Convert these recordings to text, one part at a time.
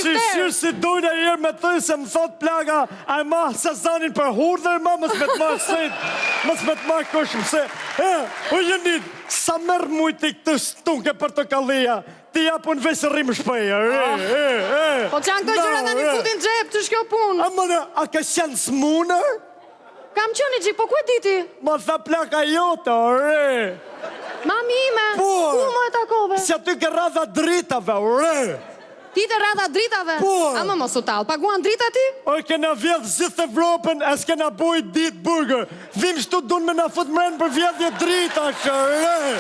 Shqyrë si dujnë e jërë me të se më thot plaga, a e ma sezanin për hurdër, ma mës me të marë sejt, mës me të marë këshmë se, o jënit, sa mërë mujti këtë stunke për të kalia, ti japun vesë rrimë shpeja, Po që janë këto gjëra dhe një futin gjep të shkjo punë? A mënë, a ka shenë smunër? Kam qëni gjip, po ku e diti? Ma tha plaka jote, Mami ime, ku më e takove? Se aty ke radha dritave, Ti të radha dritave? A më mos u talë, paguan drita ti? O, kena vjedhë zithë Evropën, e s'kena bojt ditë burger. Vim shtu dun me na fut mrenë për vjedhje drita, shërë.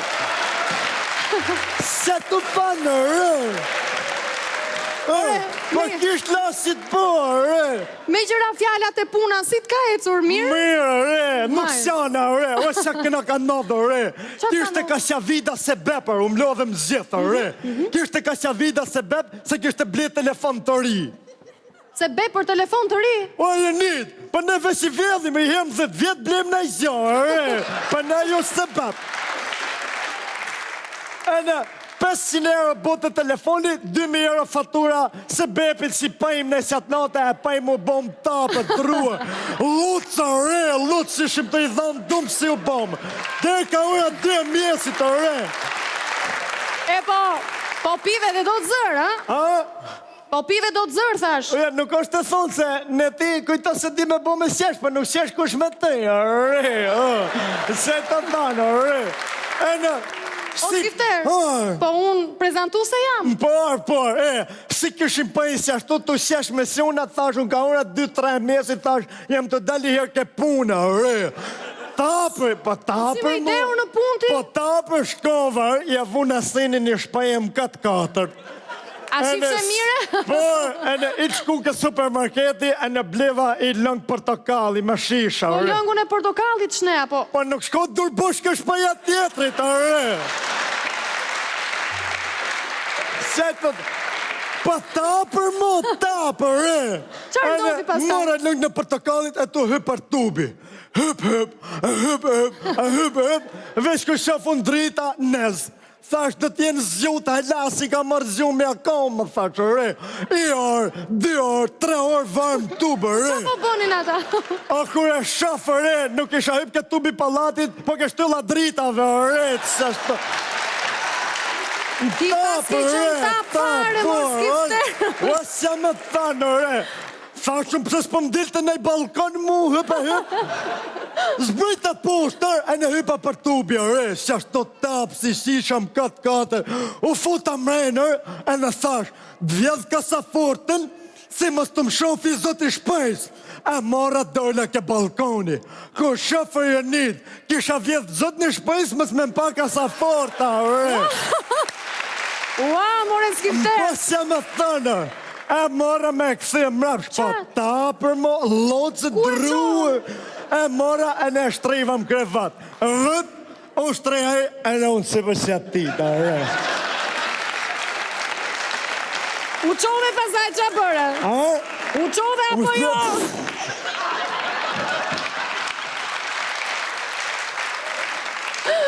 Se të panë, Po kisht lasit bërë, Me gjëra fjallat e puna, si t'ka ecur, mirë? Mirë, nuk sjana, o sa këna ka nodë, Kishte ka sja vida se bepër, u mlodhem zjetha, Kishte ka sja vida se bep, se kishte ble telefon të ri. Se be për telefon të ri? O, Jenit, për neve si vjedhim, i hem 10 vjetë blem në i zjarë, për ne jo se bep. E në 500 euro botë të telefoni, 2000 euro fatura, se bepit si pajmë në qatë natë, e pajmë u bom tapë, druë. Lutë, lutë si shim të i dhanë dumë si u bom. Dhe ka uja 2 mjesit, E po pive dhe do të zërë, Po pive do të zërë, thash. Nuk është të thonë se në ti kujta se ti me bo me shesh, për nuk shesh kush me ti, Se të dhanë, E në... O, Skifter, po unë prezentu se jam. Por, si këshim pëjnë se ashtu të shesh me si unë atë thash, unë ka unë atë 2-3 mesit thash, jem të dali herë ke puna, Tapër, po tapër, Si me ideu në punti? Po tapër shkovar, ja vuna sinin një shpajem 4-4. A shqip se mire? Por, e në i shku ke supermarketi, e në bleva i lëngë portokalli, me shisha, Po lëngun e portokallit shne, apo? Po nuk shko durbush kësh pëja tjetrit, Se të... Po tapër, Qarë do t'i pasaj? Mora lëngë në portokallit, e tu hypër tubi. Hyp, veç kë shofun drita, nezë. Thash të tjenë zjuta, lasi ka marrë zju me akom, më thash, I orë, 2 orë, 3 orë varmë tubë, Qa po bonin ata? A kur e shafë, nuk isha hyp këtë tubi palatit, po ke shtylla dritave, që shtë... Ti paski që në tapë fare, mos Skifter. O, se me thanë, Thashëm pëse s'po m'dilte në i balkon mu, hyp. Zbrita poshtër, e në hypa për tubja, që ashtë të tapë, si shisham 4-4. U futa mrenër, e në thash, dvjedh kasafortën, si mës të më shofi zoti shpejs. E mora dole ke balkoni. Kur shofër Jenit, kisha vjedh zot një shpejs, mës me mpa kasaforta, Ua, more Skifter. Po se me thënë, e mora me këthi mrapsh, po tapër mo, locë druë, e mora e ne shtrivam krevat. Vët, u shtrihaj, e ne unë si përsi atita, U qove pasaj që bërë? U qove apo jo?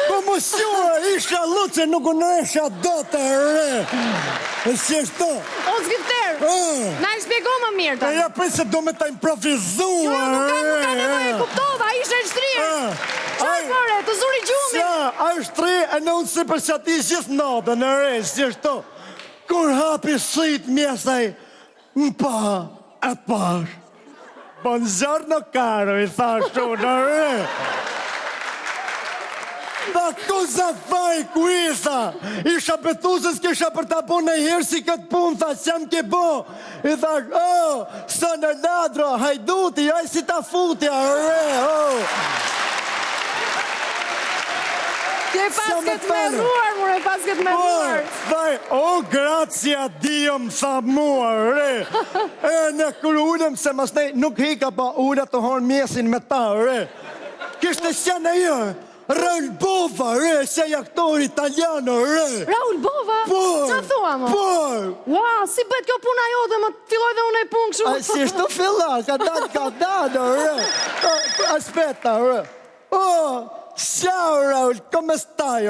Po më shua, isha luce, nuk unë esha do të Si shto? O, Skifter, na i shpjego më mirë të. E ja për se do me ta improvizua. Nuk ka nevoj, e kuptova, ishe shtrirë. Qarë kore, të zuri gjumi. A shtri, e në unë si për që ati gjithë natën, si shto. Kur hapi shit mjesaj, më pa, e pash. Buongiorno caro, I thashtu, Da cosa fai qui, tha? Isha betu se s'kisha për ta bo në herë si këtë punë, tha, që jam ke bo. I thash, sono ladro, hajduti, aj si ta futja, Ke pas këtë meruar, mure, pas këtë meruar. Thaj, gracia Dio më tha mua, E në kërë unëm se mas nej, nuk hika pa unë të horë mjesin me ta, Kishte sjana jo, Raul Bova, se aktor italiano, Raul Bova? Qa thua, mo? Ua, si bët kjo puna jo dhe më filloj dhe unë e punë këshu. Si shtu filla, ka dalë, Aspetta, ciao Raul, come stai,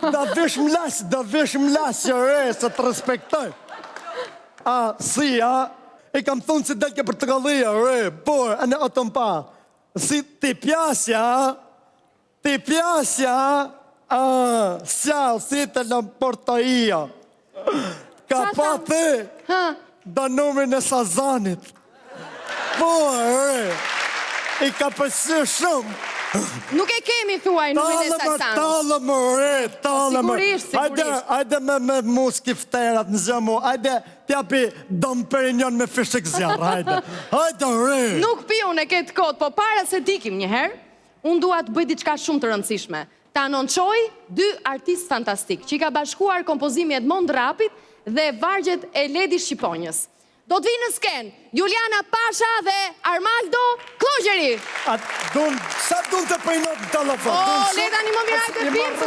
Da vish mlas, se të respektoj. si, I kam thonë si delke për të gallia, por, e në atëm pa. Si ti pjasja, sjallë, si të lamportaia. Ka pa ti, danomin e Sazanit. Por, I ka pësë shumë. Nuk e kemi thuaj numin e Sazanit. Talëmë, Sigurisht. Ajde me muski fterat në zëmu, ajde t'japi Dom Perignon me fishek zjarë, ajde. Nuk pi unë e këtë kod, po para se dikim njëherë, unë dua të bëj diçka shumë të rëndësishme. Ta anonçoj 2 artistë fantastik, që I ka bashkuar kompozimi Edmond Rapit dhe vargjet e Ledi Shqiponjës. Do të vinë në skenë Juliana Pasha dhe Armaldo Klogjeri. Sa dun të pëjnot në telefon? Leda një më miraj të pimë,